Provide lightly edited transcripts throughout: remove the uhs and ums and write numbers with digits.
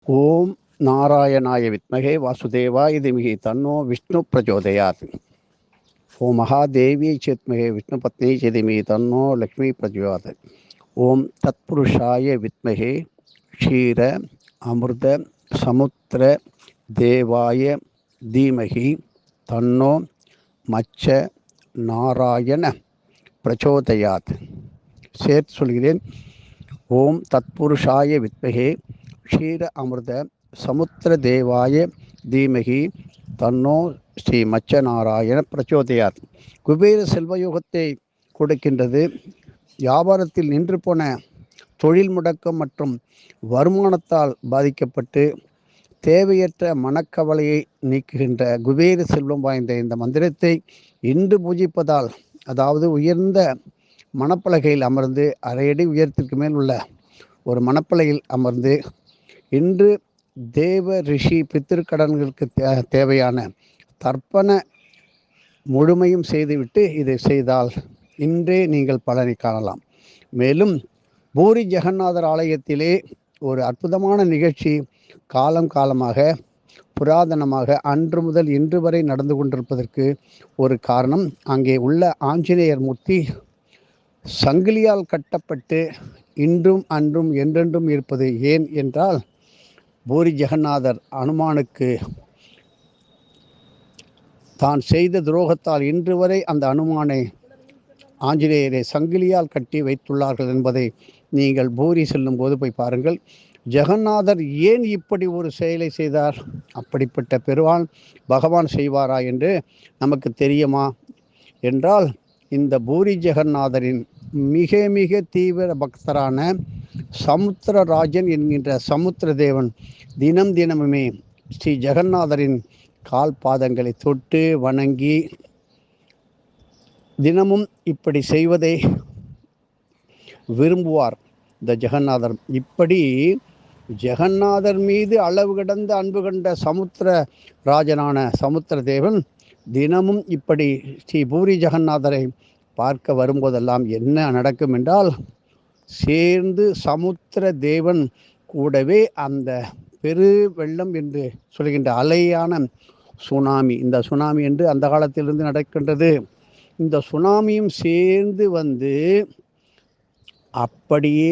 ஓம் நாராயணாய வித்மகே வாசுதேவாய தீமஹி தன்னோ விஷ்ணு பிரச்சோதயாத். ஓம் மகாதேவியை சேத்மகே விஷ்ணு பத்னி சேதிமஹி தன்னோ லக்ஷ்மி பிரச்சோதயாத். ஓம் தத்புருஷாய வித்மகே க்ஷீர அமிர்த சமுத்திர தேவாய தீமஹி தன்னோ மச்ச நாராயண பிரச்சோதயாத். சேர்த்து சொல்கிறேன். ஓம் தத்புருஷாய வித்மகே க்ஷீர அமிர்த சமுத்திர தேவாய தீமகி தன்னோ ஸ்ரீ மச்ச நாராயண பிரச்சோதயாத். குபேர செல்வயோகத்தை கொடுக்கின்றது. வியாபாரத்தில் நின்று போன தொழில் முடக்கம் மற்றும் வருமானத்தால் பாதிக்கப்பட்டு தேவையற்ற மனக்கவலையை நீக்குகின்ற குபேர செல்வம் வாய்ந்த இந்த மந்திரத்தை இன்று பூஜிப்பதால், அதாவது உயர்ந்த மணப்பலகையில் அமர்ந்து அரையடி உயரத்திற்கு மேல் உள்ள ஒரு மணப்பலகையில் அமர்ந்து இன்று தேவ ரிஷி பித்திருக்கடன்களுக்கு தேவையான தர்ப்பண முழுமையும் செய்துவிட்டு இதை செய்தால் இன்றே நீங்கள் பலனை காணலாம். மேலும் பூரி ஜெகநாதர் ஆலயத்திலே ஒரு அற்புதமான நிகழ்ச்சி காலமாக புராதனமாக அன்று முதல் இன்று வரை நடந்து கொண்டிருப்பதற்கு ஒரு காரணம், அங்கே உள்ள ஆஞ்சநேயர் மூர்த்தி சங்கிலியால் கட்டப்பட்டு இன்றும் அன்றும் என்றென்றும் இருப்பது ஏன் என்றால், பூரி ஜெகநாதர் அனுமானுக்கு தான் செய்த துரோகத்தால் இன்று வரை அந்த அனுமானை ஆஞ்சநேயரை சங்கிலியால் கட்டி வைத்துள்ளார்கள் என்பதை நீங்கள் பூரி செல்லும் போது போய் பாருங்கள். ஜெகநாதர் ஏன் இப்படி ஒரு செயலை செய்தார்? அப்படிப்பட்ட பெருவான் பகவான் செய்வாரா என்று நமக்கு தெரியுமா என்றால், இந்த பூரி ஜெகநாதரின் மிக மிக தீவிர பக்தரான சமுத்திரராஜன் என்கின்ற சமுத்திர தேவன் தினமுமே ஸ்ரீ ஜெகநாதரின் கால் பாதங்களை தொட்டு வணங்கி தினமும் இப்படி செய்வதை விரும்புவார். இந்த ஜெகநாதர் இப்படி ஜெகநாதர் மீது அளவு கடந்த அன்பு கண்ட சமுத்திர ராஜனான சமுத்திர தேவன் தினமும் இப்படி ஸ்ரீ பூரி ஜெகநாதரை பார்க்க வரும்போதெல்லாம் என்ன நடக்கும் என்றால், சேர்ந்து சமுத்திர தேவன் கூடவே அந்த பெரு வெள்ளம் என்று சொல்கின்ற அலையான சுனாமி, இந்த சுனாமி என்று அந்த காலத்திலிருந்து நடக்கின்றது. இந்த சுனாமியும் சேர்ந்து வந்து அப்படியே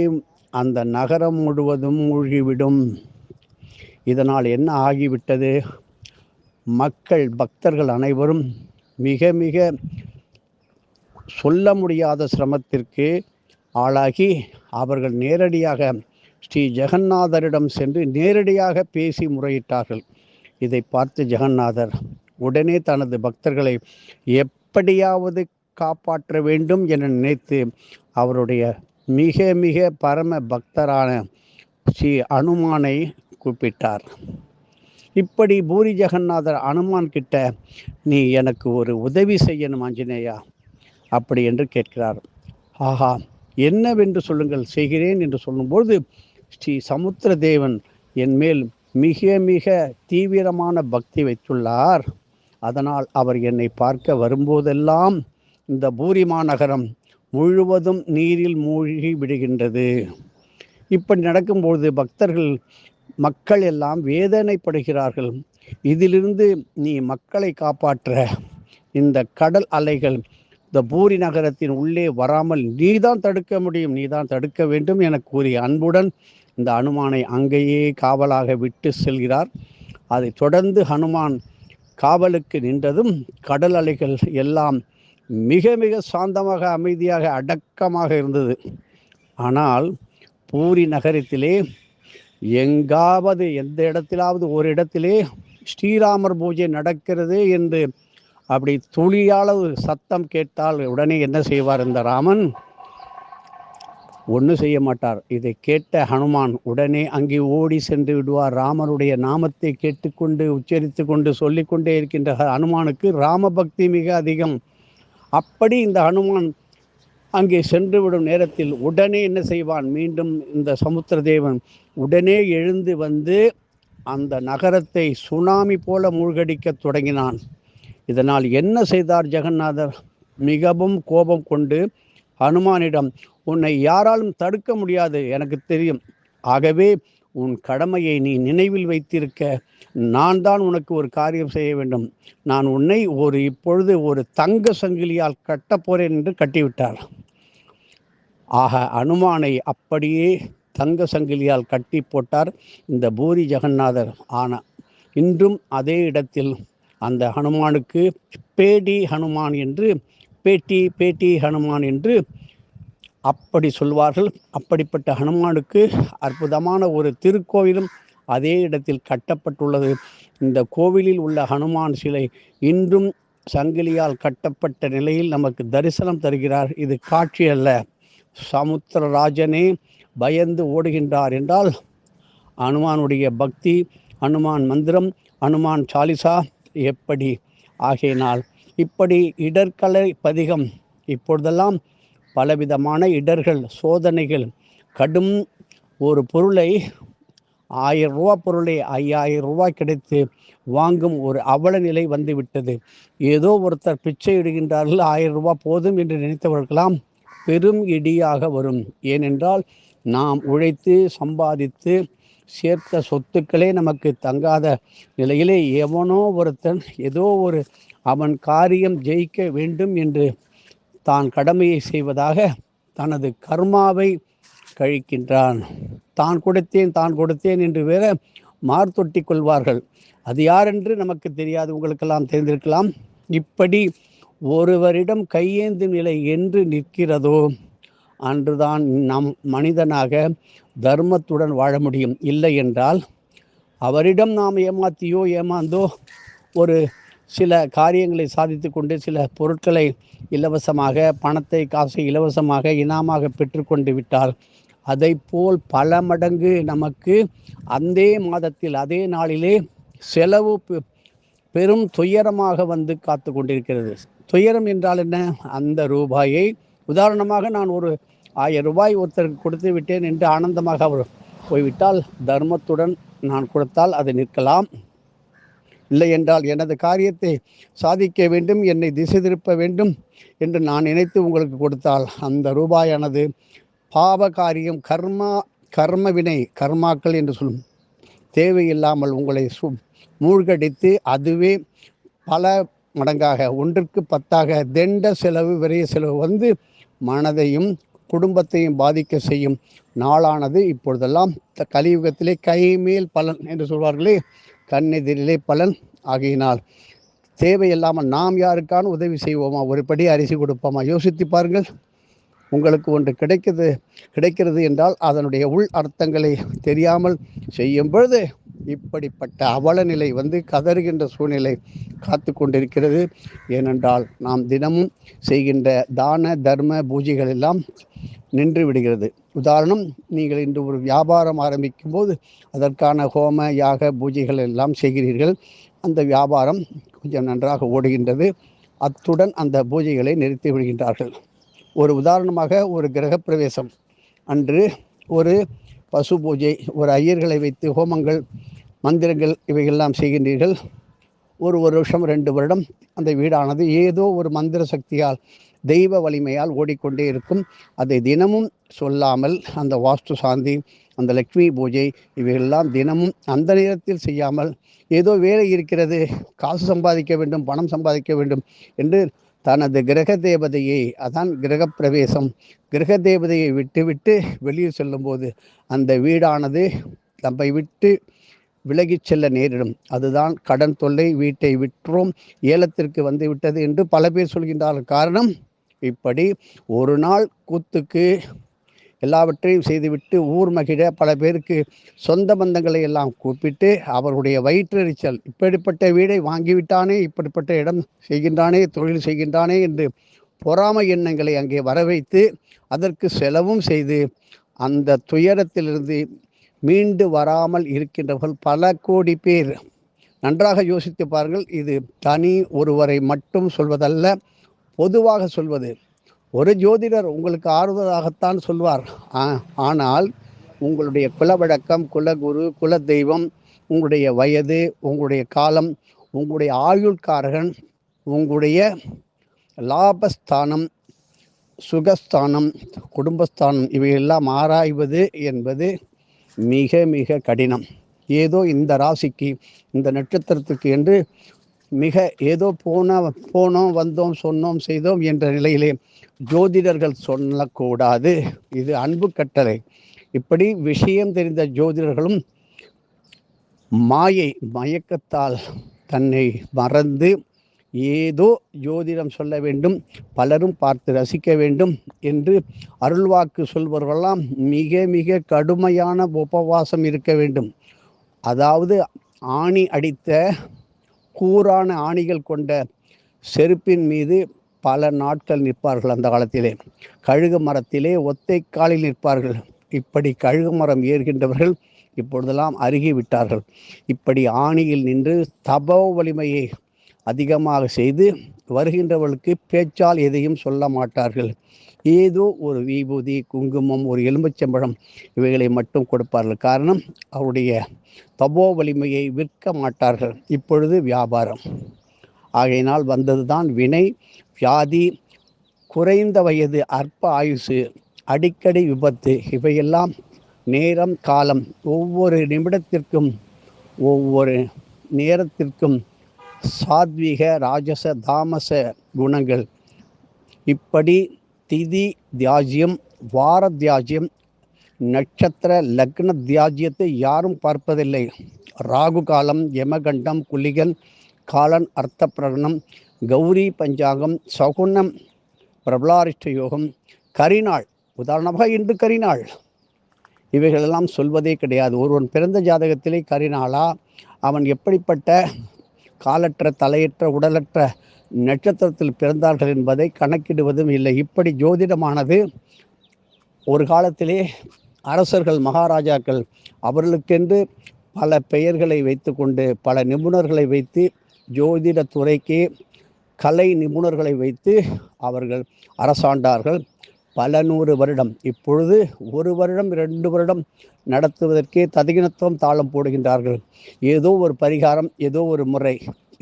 அந்த நகரம் முழுவதும் மூழ்கிவிடும். இதனால் என்ன ஆகிவிட்டது? மக்கள் பக்தர்கள் அனைவரும் மிக மிக சொல்ல முடியாத சிரமத்திற்கு ஆளாகி அவர்கள் நேரடியாக ஸ்ரீ ஜெகநாதரிடம் சென்று நேரடியாக பேசி முறையிட்டார்கள். இதை பார்த்து ஜெகநாதர் உடனே தனது பக்தர்களை எப்படியாவது காப்பாற்ற வேண்டும் என நினைத்து அவருடைய மிக மிக பரம பக்தரான ஸ்ரீ அனுமானை கூப்பிட்டார். இப்படி பூரி ஜெகநாதர் அனுமான் கிட்ட, நீ எனக்கு ஒரு உதவி செய்யணும் ஆஞ்சநேயா அப்படி என்று கேட்கிறார். ஆஹா, என்னவென்று சொல்லுங்கள், செய்கிறேன் என்று சொல்லும்போது ஸ்ரீ சமுத்திர தேவன் என் மேல் மிக மிக தீவிரமான பக்தி வைத்துள்ளார். அதனால் அவர் என்னை பார்க்க வரும்போதெல்லாம் இந்த பூரி மாநகரம் முழுவதும் நீரில் மூழ்கி விடுகின்றது. இப்படி நடக்கும்போது மக்கள் எல்லாம் வேதனைப்படுகிறார்கள். இதிலிருந்து நீ மக்களை காப்பாற்ற இந்த கடல் அலைகள் இந்த பூரி நகரத்தின் உள்ளே வராமல் நீதான் தடுக்க முடியும், நீதான் தடுக்க வேண்டும் என கூறி அன்புடன் இந்த அனுமானை அங்கேயே காவலாக விட்டு செல்கிறார். அதை தொடர்ந்து ஹனுமான் காவலுக்கு நின்றதும் கடல் அலைகள் எல்லாம் மிக மிக சாந்தமாக அமைதியாக அடக்கமாக இருந்தது. ஆனால் பூரி நகரத்திலே எங்காவது எந்த இடத்திலாவது ஒரு இடத்திலே ஸ்ரீராமர் பூஜை நடக்கிறது என்று அப்படி துளியாளவு சத்தம் கேட்டால் உடனே என்ன செய்வார் இந்த ராமன்? ஒன்றும் செய்ய மாட்டார். இதை கேட்ட ஹனுமான் உடனே அங்கே ஓடி சென்று விடுவார். ராமருடைய நாமத்தை கேட்டுக்கொண்டு உச்சரித்து கொண்டு சொல்லிக்கொண்டே இருக்கின்ற ஹனுமானுக்கு ராம பக்தி மிக அதிகம். அப்படி இந்த ஹனுமான் அங்கே சென்று விடும் நேரத்தில் உடனே என்ன செய்வான்? மீண்டும் இந்த சமுத்திர தேவன் உடனே எழுந்து வந்து அந்த நகரத்தை சுனாமி போல மூழ்கடிக்க தொடங்கினான். இதனால் என்ன செய்தார் ஜெகநாதர்? மிகவும் கோபம் கொண்டு ஹனுமானிடம், உன்னை யாராலும் தடுக்க முடியாது, எனக்கு தெரியும். ஆகவே உன் கடமையை நீ நினைவில் வைத்திருக்க நான் தான் உனக்கு ஒரு காரியம் செய்ய வேண்டும். நான் உன்னை இப்பொழுது ஒரு தங்க சங்கிலியால் கட்டப்போறேன் என்று கட்டிவிட்டார். ஆக அனுமானை அப்படியே தங்க சங்கிலியால் கட்டி போட்டார் இந்த பூரி ஜெகநாதர். ஆனால் இன்றும் அதே இடத்தில் அந்த ஹனுமானுக்கு பேடி ஹனுமான் என்று பேட்டி ஹனுமான் என்று அப்படி சொல்வார்கள். அப்படிப்பட்ட ஹனுமானுக்கு அற்புதமான ஒரு திருக்கோவிலும் அதே இடத்தில் கட்டப்பட்டுள்ளது. இந்த கோவிலில் உள்ள ஹனுமான் சிலை இன்றும் சங்கிலியால் கட்டப்பட்ட நிலையில் நமக்கு தரிசனம் தருகிறார். இது காட்சி அல்ல. சமுத்திரராஜனே பயந்து ஓடுகின்றார் என்றால் அனுமானுடைய பக்தி, அனுமான் மந்திரம், அனுமான் சாலிசா எப்படி ஆகையினால் இப்படி இடர்கலை பதிகம். இப்பொழுதெல்லாம் பலவிதமான இடர்கள், சோதனைகள், கடும் ஒரு பொருளை 1000 ரூபா பொருளை 5000 ரூபாய் கிடைத்து வாங்கும் ஒரு அவல நிலை வந்துவிட்டது. ஏதோ ஒருத்தர் பிச்சை இடுகின்றார்கள், 1000 ரூபாய் போதும் என்று நினைத்தவர்களாம் பெரும் இடியாக வரும். ஏனென்றால் நாம் உழைத்து சம்பாதித்து சேர்த்த சொத்துக்களே நமக்கு தங்காத நிலையிலே எவனோ ஒருத்தன் ஏதோ ஒரு அவன் காரியம் ஜெயிக்க வேண்டும் என்று தான் கடமையை செய்வதாக தனது கர்மாவை கழிக்கின்றான். தான் கொடுத்தேன் என்று வேற மார்த்தொட்டி கொள்வார்கள். அது யார் என்று நமக்கு தெரியாது, உங்களுக்கெல்லாம் தெரிந்திருக்கலாம். இப்படி ஒருவரிடம் கையேந்தும் நிலை என்று நிற்கிறதோ அன்றுதான் நம் மனிதனாக தர்மத்துடன் வாழ முடியும். இல்லை என்றால் அவரிடம் நாம் ஏமாந்தோ ஒரு சில காரியங்களை சாதித்து கொண்டு சில பொருட்களை இலவசமாக, பணத்தை காசை இலவசமாக இனாமாக பெற்றுக்கொண்டு விட்டால் அதை போல் பல மடங்கு நமக்கு அந்த மாதத்தில் அதே நாளிலே செலவு பெரும் துயரமாக வந்து காத்து கொண்டிருக்கிறது. துயரம் என்றால் என்ன? அந்த ரூபாயை உதாரணமாக நான் ஒரு 1000 ரூபாய் ஒருத்தருக்கு கொடுத்து விட்டேன் என்று ஆனந்தமாக அவர் போய்விட்டால் தர்மத்துடன் நான் கொடுத்தால் அது நிற்கலாம். இல்லை என்றால் எனது காரியத்தை சாதிக்க வேண்டும், என்னை திசை திருப்ப வேண்டும் என்று நான் நினைத்து உங்களுக்கு கொடுத்தால் அந்த ரூபாயானது பாவ காரியம், கர்ம வினை, கர்மாக்கள் என்று சொல்லும் தேவையில்லாமல் உங்களை மூழ்கடித்து அதுவே பல மடங்காக 1க்கு 10ஆக தெண்ட செலவு, விரைய செலவு வந்து மனதையும் குடும்பத்தையும் பாதிக்க செய்யும் நாளானது இப்பொழுதெல்லாம் கலியுகத்திலே கைமேல் பலன் என்று சொல்வார்களே, கண்ணெதிரிலே பலன். ஆகையினால் தேவையில்லாமல் நாம் யாருக்கான உதவி செய்வோமா? ஒரு படி அரிசி கொடுப்போமா? யோசித்து பாருங்கள். உங்களுக்கு ஒன்று கிடைக்கிறது என்றால் அதனுடைய உள் அர்த்தங்களை தெரியாமல் செய்யும் பொழுது இப்படிப்பட்ட அவல நிலை வந்து கதறுகின்ற சூழ்நிலை காத்து கொண்டிருக்கிறது. ஏனென்றால் நாம் தினமும் செய்கின்ற தான தர்ம பூஜைகள் எல்லாம் நின்று விடுகிறது. உதாரணம், நீங்கள் இன்று ஒரு வியாபாரம் ஆரம்பிக்கும் போது அதற்கான ஹோம யாக பூஜைகள் எல்லாம் செய்கிறீர்கள். அந்த வியாபாரம் கொஞ்சம் நன்றாக ஓடுகின்றது. அத்துடன் அந்த பூஜைகளை நிறுத்தி விடுகின்றார்கள். ஒரு உதாரணமாக ஒரு கிரகப்பிரவேசம் அன்று ஒரு பசு பூஜை, ஒரு ஐயர்களை வைத்து ஹோமங்கள், மந்திரங்கள் இவையெல்லாம் செய்கின்றீர்கள். ஒரு வருஷம் 2 வருடம் அந்த வீடானது ஏதோ ஒரு மந்திர சக்தியால், தெய்வ வலிமையால் ஓடிக்கொண்டே இருக்கும். அதை தினமும் சொல்லாமல் அந்த வாஸ்து சாந்தி, அந்த லக்ஷ்மி பூஜை இவையெல்லாம் தினமும் அந்த நேரத்தில் செய்யாமல் ஏதோ வேலை இருக்கிறது, காசு சம்பாதிக்க வேண்டும், பணம் சம்பாதிக்க வேண்டும் என்று தனது கிரக தேவதையை, அதான் கிரகப்பிரவேசம், கிரக தேவதையை விட்டுவிட்டு வெளியில் செல்லும்போது அந்த வீடானது நம்மை விட்டு விலகிச் செல்ல நேரிடும். அதுதான் கடன் தொல்லை, வீட்டை விற்றோம், ஏலத்திற்கு வந்து விட்டது என்று பல பேர் சொல்கின்றார்கள். காரணம், இப்படி ஒரு நாள் கூத்துக்கு எல்லாவற்றையும் செய்துவிட்டு ஊர் மகிழ பல பேருக்கு சொந்த பந்தங்களை எல்லாம் கூப்பிட்டு அவர்களுடைய வயிற்றெரிச்சல், இப்படிப்பட்ட வீடை வாங்கிவிட்டானே, இப்படிப்பட்ட இடம் செய்கின்றானே, தொழில் செய்கின்றானே என்று பொறாமை எண்ணங்களை அங்கே வர வைத்து அதற்கு செலவும் செய்து அந்த துயரத்திலிருந்து மீண்டு வராமல் இருக்கின்றவர்கள் பல கோடி பேர். நன்றாக யோசித்து பாருங்கள். இது தனி ஒருவரை மட்டும் சொல்வதல்ல, பொதுவாக சொல்வது. ஒரு ஜோதிடர் உங்களுக்கு ஆறுதலாகத்தான் சொல்வார். ஆனால் உங்களுடைய குலவழக்கம், குலகுரு, குல தெய்வம், உங்களுடைய வயது, உங்களுடைய காலம், உங்களுடைய ஆயுள்காரகன், உங்களுடைய லாபஸ்தானம், சுகஸ்தானம், குடும்பஸ்தானம் இவையெல்லாம் ஆராய்வது என்பது மிக மிக கடினம். ஏதோ இந்த ராசிக்கு இந்த நட்சத்திரத்துக்கு என்று மிக ஏதோ போனோம் வந்தோம் சொன்னோம் செய்தோம் என்ற நிலையிலே ஜோதிடர்கள் சொல்லக்கூடாது. இது அன்பு கட்டளை. இப்படி விஷயம் தெரிந்த ஜோதிடர்களும் மயக்கத்தால் தன்னை மறந்து ஏதோ ஜோதிடம் சொல்ல வேண்டும், பலரும் பார்த்து ரசிக்க வேண்டும் என்று அருள்வாக்கு சொல்பவர்களெல்லாம் மிக மிக கடுமையான உபவாசம் இருக்க வேண்டும். அதாவது ஆணி அடித்த கூரான ஆணிகள் கொண்ட செருப்பின் மீது பல நாட்கள் நிற்பார்கள். அந்த காலத்திலே கழுகு மரத்திலே ஒத்தை காலில் நிற்பார்கள். இப்படி கழுகு மரம் ஏறுகின்றவர்கள் இப்பொழுதெல்லாம் அருகி விட்டார்கள். இப்படி ஆணியில் நின்று தபோ வலிமையை அதிகமாக செய்து வருகின்றவர்களுக்கு பேச்சால் எதையும் சொல்ல மாட்டார்கள். ஏதோ ஒரு விபூதி, குங்குமம், ஒரு எலும்புச்சம்பழம் இவைகளை மட்டும் கொடுப்பார்கள். காரணம், அவருடைய தபோ வலிமையை விற்க மாட்டார்கள். இப்பொழுது வியாபாரம். ஆகையினால் வந்ததுதான் வினை, வியாதி, குறைந்த வயது, அற்ப ஆயுசு, அடிக்கடி விபத்து. இவையெல்லாம் நேரம் காலம், ஒவ்வொரு நிமிடத்திற்கும் ஒவ்வொரு நேரத்திற்கும் சாத்வீக ராஜச தாமச குணங்கள். இப்படி திதி தியாஜ்யம், வார தியாஜ்யம், நட்சத்திர லக்ன தியாஜ்யத்தை யாரும் பார்ப்பதில்லை. ராகு காலம், யமகண்டம், குளிகன், காலன், அர்த்த பிரகணம், கௌரி பஞ்சாங்கம், சகுனம், பிரபலாரிஷ்ட யோகம், கரிநாள். உதாரணமாக இன்று கரிநாள். இவைகளெல்லாம் சொல்வதே கிடையாது. ஒருவன் பிறந்த ஜாதகத்திலே கரிநாளா, அவன் எப்படிப்பட்ட காலற்ற தலையற்ற உடலற்ற நட்சத்திரத்தில் பிறந்தார்கள் என்பதை கணக்கிடுவதும் இல்லை. இப்படி ஜோதிடமானது ஒரு காலத்திலே அரசர்கள், மகாராஜாக்கள் அவர்களுக்கென்று பல பெயர்களை வைத்து கொண்டு பல நிபுணர்களை வைத்து ஜோதிட துறைக்கு கலை நிபுணர்களை வைத்து அவர்கள் அரசாண்டார்கள் பல 100 வருடம். இப்பொழுது 1 வருடம் 2 வருடம் நடத்துவதற்கே ததிகினத்துவம் தாளம் போடுகின்றார்கள். ஏதோ ஒரு பரிகாரம், ஏதோ ஒரு முறை.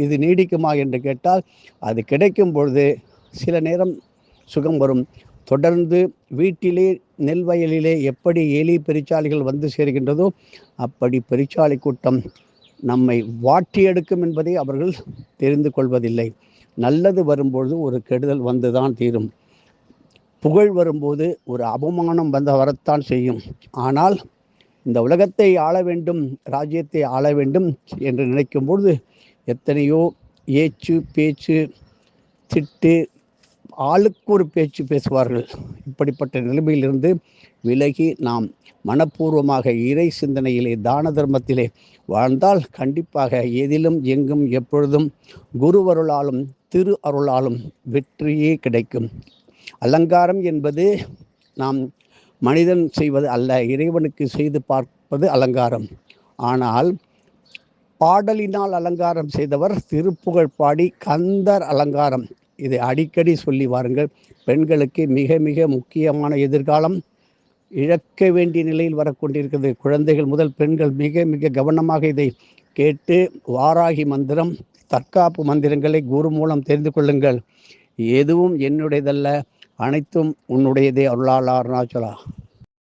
இது நீடிக்குமா என்று கேட்டால் அது கிடைக்கும் பொழுது சில நேரம் சுகம் வரும். தொடர்ந்து வீட்டிலே நெல் வயலிலே எப்படி எலி பெருச்சாளிகள் வந்து சேர்கின்றதோ அப்படி பெருச்சாளி கூட்டம் நம்மை வாட்டி எடுக்கும் என்பதை அவர்கள் தெரிந்து கொள்வதில்லை. நல்லது வரும்பொழுது ஒரு கெடுதல் வந்துதான் தீரும். புகழ் வரும்போது ஒரு அவமானம் வரத்தான் செய்யும். ஆனால் இந்த உலகத்தை ஆள வேண்டும், ராஜ்யத்தை ஆள வேண்டும் என்று நினைக்கும் பொழுது எத்தனையோ ஏச்சு பேச்சு, திட்டு, ஆளுக்கு ஒரு பேச்சு பேசுவார்கள். இப்படிப்பட்ட நிலைமையிலிருந்து விலகி நாம் மனப்பூர்வமாக இறை சிந்தனையிலே, தான தர்மத்திலே வாழ்ந்தால் கண்டிப்பாக எதிலும் எங்கும் எப்பொழுதும் குருவருளாலும் திரு அருளாலும் வெற்றியே கிடைக்கும். அலங்காரம் என்பது நாம் மனிதன் செய்வது அல்ல, இறைவனுக்கு செய்து பார்ப்பது அலங்காரம். ஆனால் பாடலினால் அலங்காரம் செய்தவர் திருப்புகழ் பாடி கந்தர் அலங்காரம். இதை அடிக்கடி சொல்லி வாருங்கள். பெண்களுக்கு மிக மிக முக்கியமான எதிர்காலம் இழக்க வேண்டிய நிலையில் வரக்கொண்டிருக்கிறது. குழந்தைகள் முதல் பெண்கள் மிக மிக கவனமாக இதை கேட்டு வாராகி மந்திரம், தற்காப்பு மந்திரங்களை குரு மூலம் தெரிந்து கொள்ளுங்கள். எதுவும் என்னுடையதல்ல, அனைத்தும் உன்னுடையதே. அருளாளர் அருணாச்சலா.